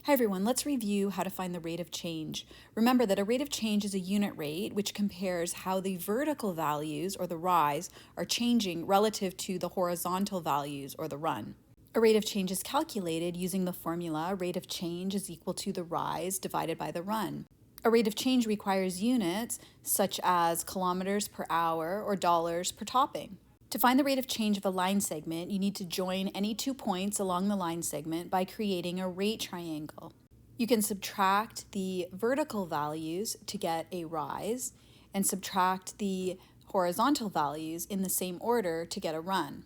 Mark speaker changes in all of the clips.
Speaker 1: Hi everyone, let's review how to find the rate of change. Remember that a rate of change is a unit rate which compares how the vertical values, or the rise, are changing relative to the horizontal values, or the run. A rate of change is calculated using the formula rate of change is equal to the rise divided by the run. A rate of change requires units such as kilometers per hour or dollars per topping. To find the rate of change of a line segment, you need to join any 2 points along the line segment by creating a rate triangle. You can subtract the vertical values to get a rise and subtract the horizontal values in the same order to get a run.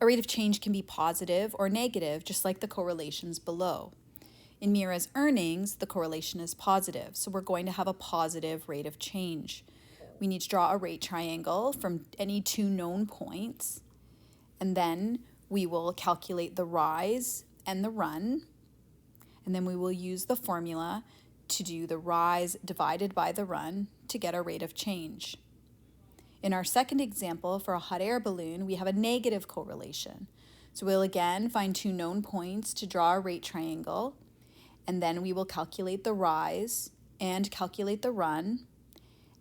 Speaker 1: A rate of change can be positive or negative, just like the correlations below. In Mira's earnings, the correlation is positive, so we're going to have a positive rate of change. We need to draw a rate triangle from any 2 known points, and then we will calculate the rise and the run, and then we will use the formula to do the rise divided by the run to get our rate of change. In our second example, for a hot air balloon, we have a negative correlation. So we'll again find 2 known points to draw a rate triangle, and then we will calculate the rise and calculate the run.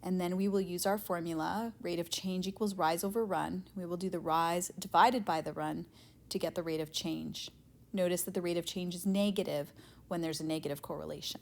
Speaker 1: And then we will use our formula, rate of change equals rise over run. We will do the rise divided by the run to get the rate of change. Notice that the rate of change is negative when there's a negative correlation.